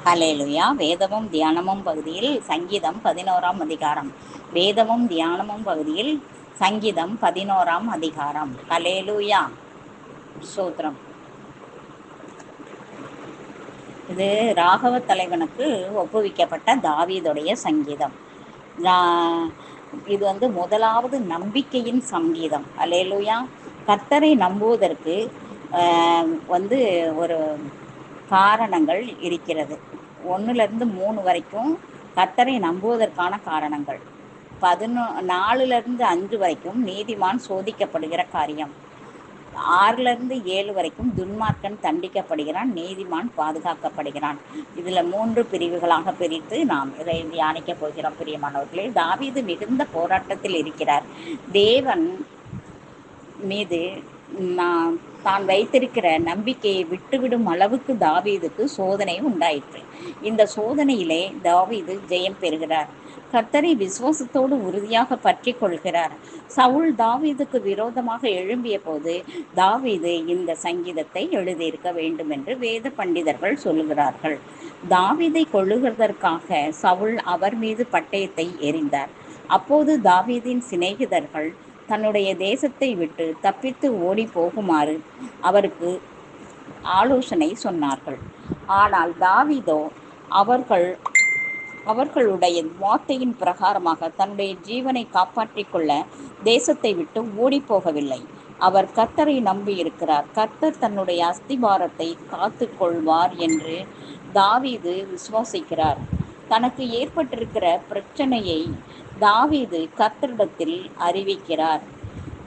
ஹல்லேலூயா. வேதமும் தியானமும் பகுதியில் சங்கீதம் 11ஆம் அதிகாரம். வேதமும் தியானமும் பகுதியில் சங்கீதம் 11ஆம் அதிகாரம். ஹல்லேலூயா. ஸ்தோத்திரம். இது ராகவ தலைவனுக்கு ஒப்புவிக்கப்பட்ட தாவீதுடைய சங்கீதம். இது முதலாவது நம்பிக்கையின் சங்கீதம். ஹல்லேலூயா. கர்த்தரை நம்புவதற்கு ஒரு காரணங்கள் இருக்கிறது. 1லிருந்து 3 வரைக்கும் கர்த்தரை நம்புவதற்கான காரணங்கள். 4லிருந்து 5 வரைக்கும் நீதிமான் சோதிக்கப்படுகிற காரியம். 6லிருந்து 7 வரைக்கும் துன்மார்க்கன் தண்டிக்கப்படுகிறான், நீதிமான் பாதுகாக்கப்படுகிறான். இதில் 3 பிரிவுகளாக பிரித்து நாம் இதை தியானிக்க போகிறோம். பிரியமானவர்களே, தாவீது மிகுந்த போராட்டத்தில் இருக்கிறார். தேவன் மீது தான் வைத்திருக்கிற நம்பிக்கையை விட்டுவிடும் அளவுக்கு தாவீதுக்கு சோதனை உண்டாயிற்று. இந்த சோதனையிலே தாவீது ஜெயம் பெறுகிறார். கர்த்தரை விசுவாசத்தோடு உறுதியாக பற்றி கொள்கிறார். சவுல் தாவீதுக்கு விரோதமாக எழும்பிய போது தாவீது இந்த சங்கீதத்தை எழுதியிருக்க வேண்டும் என்று வேத பண்டிதர்கள் சொல்லுகிறார்கள். தாவீதை கொள்ளுகிறதற்காக சவுல் அவர் மீது பட்டயத்தை எறிந்தார். அப்போது தாவீதின் சிநேகிதர்கள் தன்னுடைய தேசத்தை விட்டு தப்பித்து ஓடி போகுமாறு அவருக்கு ஆலோசனை சொன்னார்கள். ஆனால் தாவீதோ அவர்களுடைய வார்த்தையின் பிரகாரமாக தன்னுடைய ஜீவனை காப்பாற்றிக் கொள்ள தேசத்தை விட்டு ஓடி போகவில்லை. அவர் கர்த்தரை நம்பி இருக்கிறார். கர்த்தர் தன்னுடைய அஸ்திபாரத்தை காத்து கொள்வார் என்று தாவீது விசுவாசிக்கிறார். தனக்கு ஏற்பட்டிருக்கிற பிரச்சனையை தாவீது கர்த்தரிடத்தில் அறிவிக்கிறார்.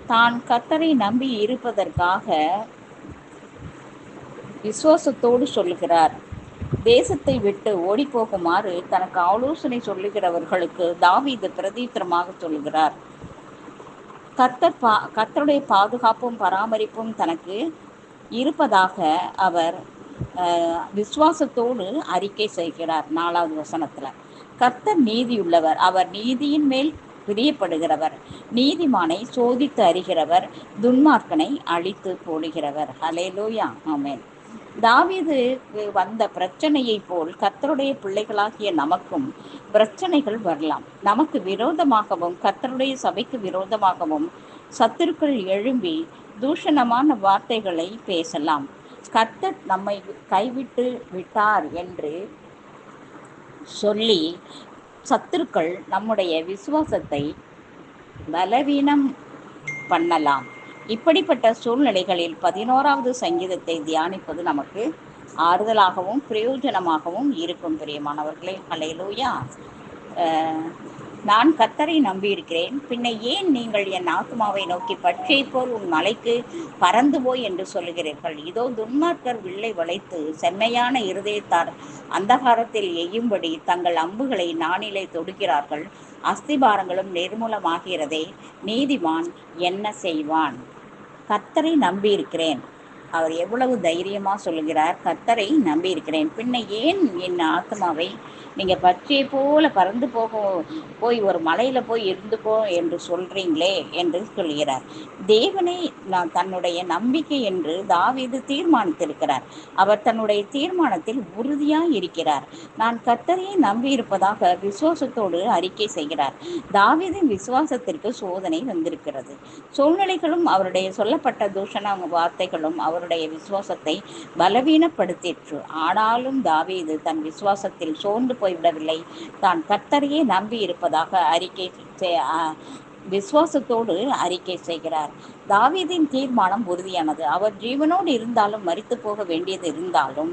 தான் கர்த்தரை நம்பி இருப்பதற்காக விசுவாசத்தோடு சொல்லுகிறார். தேசத்தை விட்டு ஓடி போகுமாறு தனக்கு ஆலோசனை சொல்லுகிறவர்களுக்கு தாவீது பிரதித்திரமாக சொல்லுகிறார். கர்த்தருடைய பாதுகாப்பும் பராமரிப்பும் தனக்கு இருப்பதாக அவர் விசுவாசத்தோடு அறிக்கை செய்கிறார். 4வது வசனத்துல கர்த்தர் நீதியுள்ளவர், அவர் நீதியின் மேல் பிரியப்படுகிறவர், நீதிமானை சோதித்து அறிகிறவர், துன்மார்க்கனை அழித்து போடுகிறவர். ஹல்லேலூயா. ஆமென். தாவீது வந்த பிரச்சனையை போல் கர்த்தருடைய பிள்ளைகளாகிய நமக்கும் பிரச்சனைகள் வரலாம். நமக்கு விரோதமாகவும் கர்த்தருடைய சபைக்கு விரோதமாகவும் சத்துருக்கள் எழும்பி தூஷணமான வார்த்தைகளை பேசலாம். கர்த்தர் நம்மை கைவிட்டு விட்டார் என்று சொல்லி சத்துருக்கள் நம்முடைய விசுவாசத்தை பலவீனம் பண்ணலாம். இப்படிப்பட்ட சூழ்நிலைகளில் 11வது சங்கீதத்தை தியானிப்பது நமக்கு ஆறுதலாகவும் பிரயோஜனமாகவும் இருக்கும். பிரியமானவர்களே, ஹல்லேலூயா. நான் கர்த்தரை நம்பியிருக்கிறேன், பின்ன ஏன் நீங்கள் என் ஆத்மாவை நோக்கி பட்சியை போல் உன் மலைக்கு பறந்து போய் என்று சொல்லுகிறீர்கள்? இதோ துன்மார்க்கர் வில்லை வளைத்து செம்மையான இருதயத்தார் அந்தகாரத்தில் எய்யும்படி தங்கள் அம்புகளை நாணிலை தொடுக்கிறார்கள். அஸ்திபாரங்களும் நிர்மூலமாகிறதே, நீதிமான் என்ன செய்வான்? கர்த்தரை நம்பியிருக்கிறேன். அவர் எவ்வளவு தைரியமா சொல்லுகிறார், கர்த்தரை நம்பியிருக்கிறேன், பின்ன ஏன் என் ஆத்மாவை நீங்க பட்சியை போல பறந்து போய் ஒரு மலையில போய் இருந்துக்கோ என்று சொல்றீங்களே என்று சொல்கிறார். தேவனை தன்னுடைய நம்பிக்கை என்று தாவீது தீர்மானித்திருக்கிறார். அவர் தன்னுடைய தீர்மானத்தில் உறுதியாய் இருக்கிறார். நான் கர்த்தரையை நம்பி இருப்பதாக விசுவாசத்தோடு அறிக்கை செய்கிறார். தாவீதின் விசுவாசத்திற்கு சோதனை வந்திருக்கிறது. சூழ்நிலைகளும் அவருடைய சொல்லப்பட்ட தூஷண வார்த்தைகளும் அவருடைய விசுவாசத்தை பலவீனப்படுத்திற்று. ஆனாலும் தாவீது தன் விசுவாசத்தில் சோர்ந்து போய்விடவில்லை. தான் கர்த்தரையே நம்பி இருப்பதாக விசுவாசத்தோடு அறிக்கை செய்கிறார். தாவீதின் தீர்மானம் உறுதியானது. அவர் ஜீவனோடு இருந்தாலும் மரித்து போக வேண்டியது இருந்தாலும்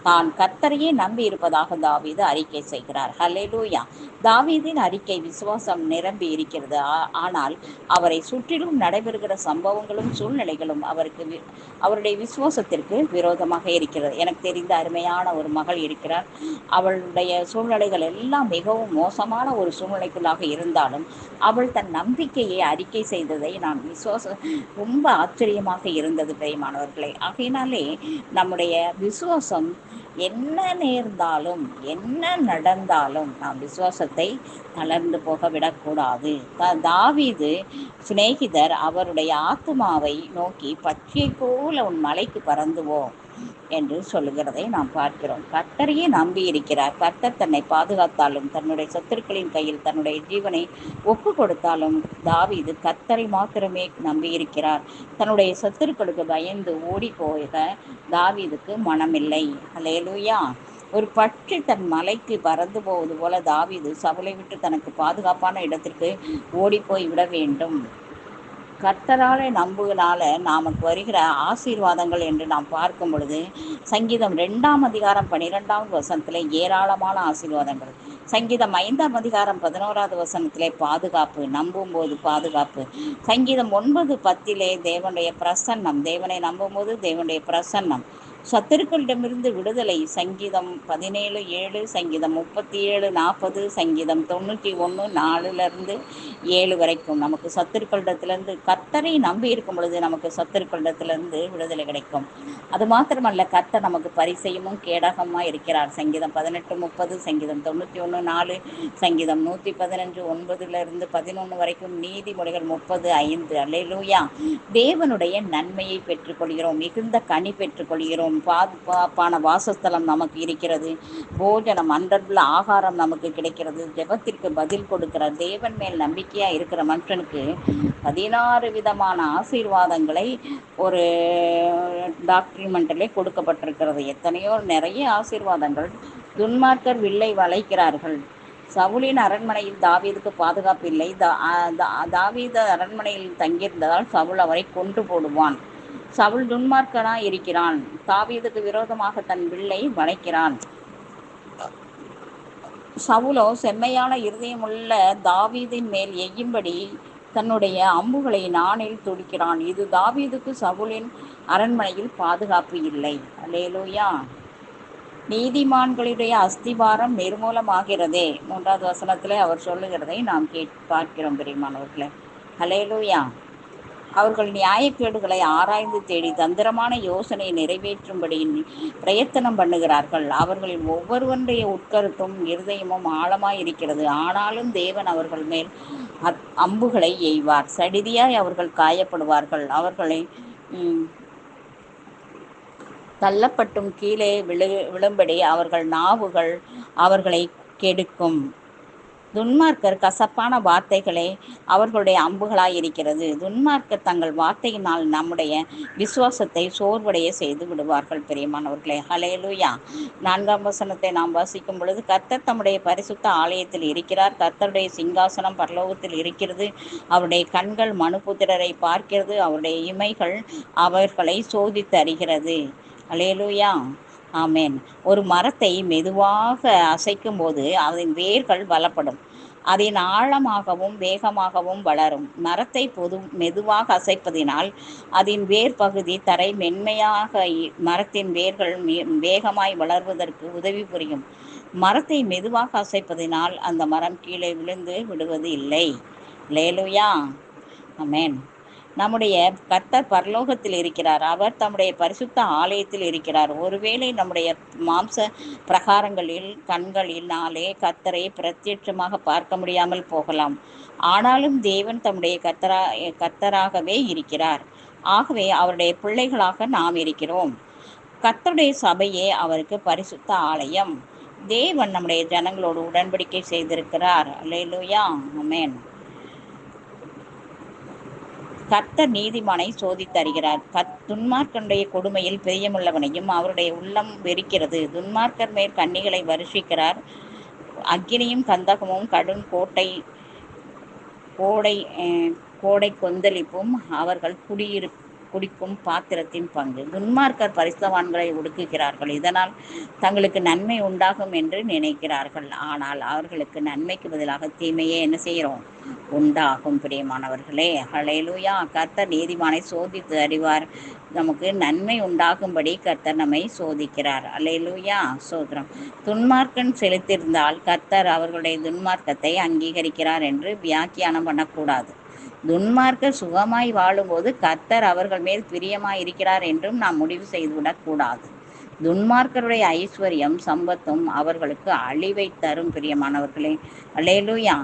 தான் கர்த்தரையே நம்பி இருப்பதாக தாவீது அறிக்கை செய்கிறார். ஹல்லேலூயா. தாவீதின் அறிக்கை விசுவாசம் நிரம்பி இருக்கிறது. ஆனால் அவரை சுற்றிலும் நடைபெறுகிற சம்பவங்களும் சூழ்நிலைகளும் அவருடைய விசுவாசத்திற்கு விரோதமாக இருக்கிறது. எனக்கு தெரிந்த அருமையான ஒரு மகள் இருக்கிறார். அவளுடைய சூழ்நிலைகள் எல்லாம் மிகவும் மோசமான ஒரு சூழ்நிலைக்குள்ளாக இருந்தாலும் அவள் தன் நம்பிக்கையை அறிக்கை செய்ததை நான் ரொம்ப ஆச்சரியமாக இருந்தது. பிரியமானவர்களே, ஆகையினாலே நம்முடைய விசுவாசம் என்ன நேர்ந்தாலும் என்ன நடந்தாலும் நாம் விசுவாசத்தை தளர்ந்து போக விடக்கூடாது. தாவீது சிநேகிதர் அவருடைய ஆத்மாவை நோக்கி பட்சியை போல உன் மலைக்கு பறந்துவோ என்று சொல்லுகிறதை நாம் பார்க்கிறோம். கர்த்தரையே நம்பி இருக்கிறார். கர்த்தர் தன்னை பாதுகாத்தாலும் தன்னுடைய சத்துருக்களின் கையில் தன்னுடைய ஜீவனை ஒப்பு கொடுத்தாலும் தாவீது கர்த்தரை மாத்திரமே நம்பியிருக்கிறார். தன்னுடைய சத்துருக்களுக்கு பயந்து ஓடி போக தாவீதுக்கு மனமில்லை. அல்லேலூயா. ஒரு பட்சி தன் மலைக்கு பறந்து போவது போல தாவீது சவுலை விட்டு தனக்கு பாதுகாப்பான இடத்திற்கு ஓடிப்போய் விட வேண்டும். கர்த்தராலே நம்புவதனால நமக்கு வருகிற ஆசீர்வாதங்கள் என்று நாம் பார்க்கும் பொழுது சங்கீதம் 2ஆம் அதிகாரம் 12வது வசனத்திலே ஏராளமான ஆசீர்வாதங்கள், சங்கீதம் 5ஆம் அதிகாரம் 11வது வசனத்திலே பாதுகாப்பு, நம்பும் போது பாதுகாப்பு, சங்கீதம் 9:10 தேவனுடைய பிரசன்னம், தேவனை நம்பும் போது தேவனுடைய பிரசன்னம், சத்துருக்களிடமிருந்து விடுதலை, சங்கீதம் 17:7, சங்கீதம் 37:40, சங்கீதம் 91:4-7 வரைக்கும் நமக்கு சத்துருக்களிடத்திலிருந்து கர்த்தரை நம்பி இருக்கும் பொழுது நமக்கு சத்துருக்களிடத்திலிருந்து விடுதலை கிடைக்கும். அது மாத்திரமல்ல, கர்த்தர் நமக்கு பரிசெய்யமும் கேடகமாக இருக்கிறார். சங்கீதம் 18:30, சங்கீதம் 91:4, சங்கீதம் 115:9-11 வரைக்கும், நீதிமொழிகள் 30:5. அல்லேலூயா. தேவனுடைய நன்மையை பெற்றுக்கொள்கிறோம், மிகுந்த கனி பெற்றுக்கொள்கிறோம், பாதுகாப்பான வாசஸ்தலம் நமக்கு இருக்கிறது, போஜனம் அன்றுள்ள ஆகாரம் நமக்கு கிடைக்கிறது, ஜெபத்திற்கு பதில் கொடுக்கிறார். தேவன் மேல் நம்பிக்கையாக இருக்கிற மனுஷனுக்கு 16 விதமான ஆசீர்வாதங்களை ஒரு டாக்குமெண்ட்டிலே கொடுக்கப்பட்டிருக்கிறது. எத்தனையோ நிறைய ஆசீர்வாதங்கள். துன்மார்க்கர் வில்லை வளைக்கிறார்கள். சவுலின் அரண்மனையில் தாவீதுக்கு பாதுகாப்பு இல்லை. தாவீது அரண்மனையில் தங்கியிருந்ததால் சவுல் அவரை கொன்று போடுவான். சவுல் துன்மார்க்கனாய் இருக்கிறான். தாவீதுக்கு விரோதமாக தன் வில்லை வளைக்கிறான். சவுலோ செம்மையான இருதயமுள்ள தாவீதின் மேல் எய்யும்படி தன்னுடைய அம்புகளை நாணில் துடிக்கிறான். இது தாவீதுக்கு சவுலின் அரண்மனையில் பாதுகாப்பு இல்லை. அல்லேலூயா. நீதிமான்களுடைய அஸ்திபாரம் நிர்மூலமாகிறதே, 3வது வசனத்திலே அவர் சொல்லுகிறதை நாம் பார்க்கிறோம் பிரியமானவர்களே. அல்லேலூயா. அவர்கள் நியாயக்கேடுகளை ஆராய்ந்து தேடி தந்திரமான யோசனையை நிறைவேற்றும்படி பிரயத்தனம் பண்ணுகிறார்கள். அவர்களின் ஒவ்வொருவருடைய உட்கருத்தும் இருதயமும் ஆழமாய் இருக்கிறது. ஆனாலும் தேவன் அவர்கள் மேல் அம்புகளை எய்வார். சடிதியாய் அவர்கள் காயப்படுவார்கள். அவர்களை தள்ளப்பட்டும் கீழே விழும்படி அவர்கள் நாவுகள் அவர்களை கெடுக்கும். துன்மார்க்கர் கசப்பான வார்த்தைகளே அவர்களுடைய அம்புகளாய் இருக்கிறது. துன்மார்க்கர் தங்கள் வார்த்தையினால் நம்முடைய விசுவாசத்தை சோர்வடைய செய்து விடுவார்கள். பிரியமானவர்களே, ஹல்லேலூயா. 4ஆம் வசனத்தை நாம் வாசிக்கும் பொழுது, கர்த்தர் தம்முடைய பரிசுத்த ஆலயத்தில் இருக்கிறார். கர்த்தருடைய சிங்காசனம் பரலோகத்தில் இருக்கிறது. அவருடைய கண்கள் மனுபுத்திரரை பார்க்கிறது. அவருடைய இமைகள் அவர்களை சோதித்து அறிகிறது. ஹல்லேலூயா. ஆமேன். ஒரு மரத்தை மெதுவாக அசைக்கும் போது அதன் வேர்கள் பலப்படும். அதன் ஆழமாகவும் வேகமாகவும் வளரும். மரத்தை மெதுவாக அசைப்பதினால் அதன் வேர் பகுதி தரை மென்மையாக மரத்தின் வேர்கள் வேகமாய் வளர்வதற்கு உதவி புரியும். மரத்தை மெதுவாக அசைப்பதினால் அந்த மரம் கீழே விழுந்து விடுவது இல்லை. அல்லேலூயா. ஆமேன். நம்முடைய கர்த்தர் பரலோகத்தில் இருக்கிறார். அவர் தம்முடைய பரிசுத்த ஆலயத்தில் இருக்கிறார். ஒருவேளை நம்முடைய மாம்ச பிரகாரங்களில் கண்களினாலே கர்த்தரை பிரத்யட்சமாக பார்க்க முடியாமல் போகலாம். ஆனாலும் தேவன் தம்முடைய கர்த்தராகவே இருக்கிறார். ஆகவே அவருடைய பிள்ளைகளாக நாம் இருக்கிறோம். கர்த்தருடைய சபையே அவருக்கு பரிசுத்த ஆலயம். தேவன் நம்முடைய ஜனங்களோடு உடன்படிக்கை செய்திருக்கிறார். அல்லேலூயா. ஆமென். கர்த்தர் நீதிமானை சோதித்தருகிறார். துன்மார்க்கனுடைய கொடுமையில் பிரியமுள்ளவனையும் அவருடைய உள்ளம் வெறுக்கிறது. துன்மார்க்கர் மேற் கன்னிகளை வருஷிக்கிறார். அக்கினியும் கந்தகமும் கடும் கோடை கொந்தளிப்பும் அவர்கள் குடிக்கும் பாத்திரத்தின் பங்கு. துன்மார்க்கர் பரிசுத்தவான்களை ஒடுக்குகிறார்கள். இதனால் தங்களுக்கு நன்மை உண்டாகும் என்று நினைக்கிறார்கள். ஆனால் அவர்களுக்கு நன்மைக்கு பதிலாக தீமையே என்ன செய்கிறோம்? உண்டாகும். பிரியமானவர்களே, ஹல்லேலூயா. கர்த்தர் நீதிமானை சோதித்து அறிவார். நமக்கு நன்மை உண்டாகும்படி கர்த்தர் நம்மை சோதிக்கிறார். அல்லேலூயா. சோத்திரம். துன்மார்க்கன் செலுத்திருந்தால் கர்த்தர் அவர்களுடைய துன்மார்க்கத்தை அங்கீகரிக்கிறார் என்று வியாக்கியானம் பண்ணக்கூடாது. துன்மார்க்கர் சுகமாய் வாழும்போது கர்த்தர் அவர்கள் மேல் பிரியமாய் இருக்கிறார் என்றும் நாம் முடிவு செய்துவிடக்கூடாது. துன்மார்க்கருடைய ஐஸ்வர்யம் சம்பத்தும் அவர்களுக்கு அழிவை தரும். பிரியமானவர்களே, அல்லேலூயா.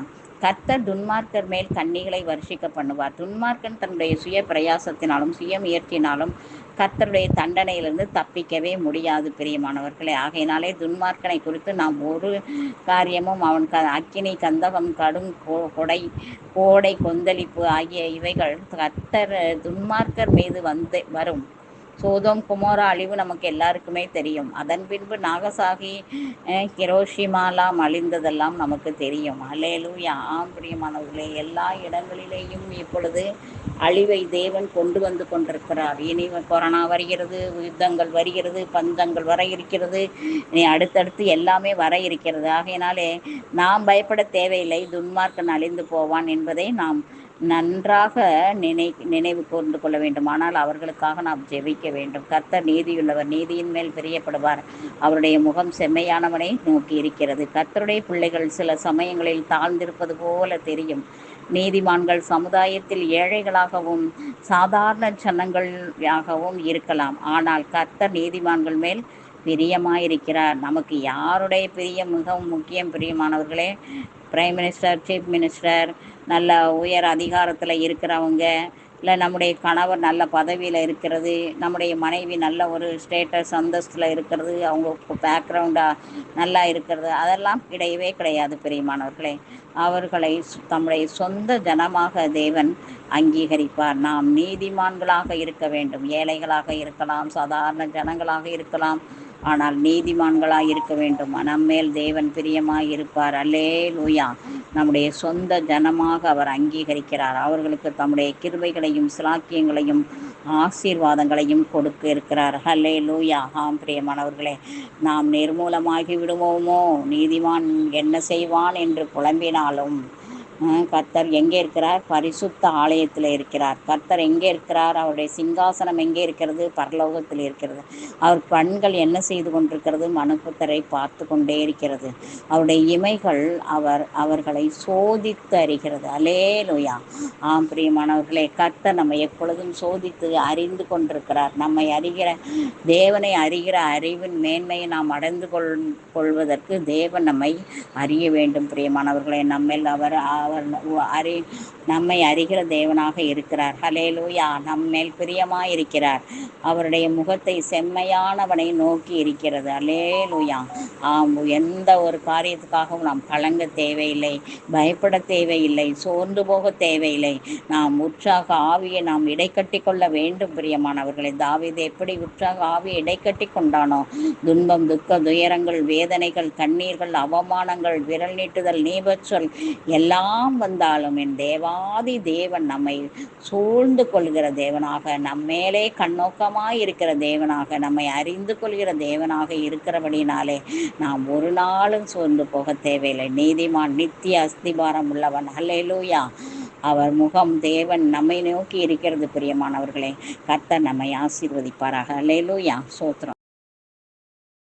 கர்த்தர் துன்மார்க்கர் மேல் கண்ணிகளை வருஷிக்க பண்ணுவார். துன்மார்க்கன் தன்னுடைய சுய பிரயாசத்தினாலும் சுய முயற்சியினாலும் கர்த்தருடைய தண்டனையிலிருந்து தப்பிக்கவே முடியாது பிரியமானவர்களே. ஆகையினாலே துன்மார்க்கனை குறித்து நாம் ஒரு காரியமும் அவன் அக்கினி, கந்தகம், கடும் கோடை கொந்தளிப்பு ஆகிய இவைகள் கர்த்தர் துன்மார்க்கர் மீது வரும். சோதோம் குமோரா அழிவு நமக்கு எல்லாருக்குமே தெரியும். அதன் பின்பு நாகசாகி, ஹிரோஷிமாலாம் அழிந்ததெல்லாம் நமக்கு தெரியும். அல்லேலூயா. ஆம் பிரியமானவர்களே, எல்லா இடங்களிலேயும் இப்பொழுது அழிவை தேவன் கொண்டு வந்து கொண்டிருக்கிறார். இனி கொரோனா வருகிறது, யுத்தங்கள் வருகிறது, பஞ்சங்கள் வர இருக்கிறது, இனி அடுத்தடுத்து எல்லாமே வர இருக்கிறது. ஆகையினாலே நாம் பயப்பட தேவையில்லை. துன்மார்க்கன் அழிந்து போவான் என்பதை நாம் நன்றாக நினைவு கூர்ந்து கொள்ள வேண்டும். ஆனால் அவர்களுக்காக நாம் ஜெபிக்க வேண்டும். கர்த்தர் நீதியுள்ளவர், நீதியின் மேல் பிரியப்படுவார். அவருடைய முகம் செம்மையானவனை நோக்கி இருக்கிறது. கர்த்தருடைய பிள்ளைகள் சில சமயங்களில் தாழ்ந்திருப்பது போல தெரியும். நீதிமான்கள் சமுதாயத்தில் ஏழைகளாகவும் சாதாரண ஜனங்களாகவும் இருக்கலாம். ஆனால் கர்த்தர் நீதிமான்கள் மேல் பிரியமாயிருக்கிறார். நமக்கு யாருடைய பிரியம் மிகவும் முக்கியம் பிரியமானவர்களே? பிரைம் மினிஸ்டர், சீஃப் மினிஸ்டர், நல்ல உயர் அதிகாரத்தில் இருக்கிறவங்க, இல்லை நம்முடைய கணவர் நல்ல பதவியில் இருக்கிறது, நம்முடைய மனைவி நல்ல ஒரு ஸ்டேட்டஸ் அந்தஸ்தில் இருக்கிறது, அவங்க பேக்ரவுண்டாக நல்லா இருக்கிறது, அதெல்லாம் கிடையவே கிடையாது பிரியமானவர்களே. அவர்களை தம்முடைய சொந்த ஜனமாக தேவன் அங்கீகரிப்பார். நாம் நீதிமான்களாக இருக்க வேண்டும். ஏழைகளாக இருக்கலாம், சாதாரண ஜனங்களாக இருக்கலாம், ஆனால் நீதிமான்களாக இருக்க வேண்டும். நம்மேல் தேவன் பிரியமாய் இருப்பார். அல்லேலூயா. நம்முடைய சொந்த ஜனமாக அவர் அங்கீகரிக்கிறார். அவர்களுக்கு தம்முடைய கிருபைகளையும் சிலாக்கியங்களையும் ஆசீர்வாதங்களையும் கொடுக்க இருக்கிறார். அல்லேலூயா. ஆம் பிரியமானவர்களே, நாம் நிர்மூலமாகி விடுவோமோ, நீதிமான் என்ன செய்வான் என்று புலம்பினாலும் கர்த்தர் எங்கே இருக்கிறார்? பரிசுத்த ஆலயத்தில் இருக்கிறார். கர்த்தர் எங்கே இருக்கிறார்? அவருடைய சிங்காசனம் எங்கே இருக்கிறது? பரலோகத்தில் இருக்கிறது. அவர் கண்கள் என்ன செய்து கொண்டிருக்கிறது? மனுபுத்தரை பார்த்து கொண்டே இருக்கிறது. அவருடைய இமைகள் அவர்களை சோதித்து அறிகிறது. அல்லேலூயா. ஆம் பிரியமானவர்களே, கர்த்தர் நம்மை எப்பொழுதும் சோதித்து அறிந்து கொண்டிருக்கிறார். நம்மை அறிகிற தேவனை அறிகிற அறிவின் மேன்மையை நாம் அடைந்து கொள்வதற்கு தேவன் நம்மை அறிய வேண்டும் பிரியமானவர்களே. நம்மில் அவர் நம்மை அறிகிற தேவனாக இருக்கிறார். ஹல்லேலூயா. நம்மேல் பிரியமாய் இருக்கிறார். அவருடைய முகத்தை செம்மையானவனை நோக்கி இருக்கிறது. ஹல்லேலூயா. எந்த ஒரு காரியத்துக்காகவும் நாம் கலங்க தேவையில்லை, பயப்பட தேவையில்லை, சோர்ந்து போக தேவையில்லை. நாம் உற்சாக ஆவியை நாம் இடைக்கட்டி கொள்ள வேண்டும் பிரியமானவர்களை. தாவீது எப்படி உற்சாக ஆவியை இடைக்கட்டி கொண்டானோ, துன்பம், துக்க, துயரங்கள், வேதனைகள், கண்ணீர்கள், அவமானங்கள், விரல் நீட்டுதல், நீபச்சொல் எல்லாம் வந்தாலும் என் தேவாதி தேவன் நம்மை சூழ்ந்து கொள்கிற தேவனாக, நம்மேலே கண்ணோக்கமாய் இருக்கிற தேவனாக, நம்மை அறிந்து கொள்கிற தேவனாக இருக்கிறபடினாலே நாம் ஒரு நாளும் சோர்ந்து போக தேவையில்லை. நீதிமான் நித்திய அஸ்திபாரம் உள்ளவன். ஹல்லேலூயா. அவர் முகம் தேவன் நம்மை நோக்கி இருக்கிறது பிரியமானவர்களே. கர்த்தர் நம்மை ஆசீர்வதிப்பாராக. ஹல்லேலூயா. ஸ்தோத்திரம்.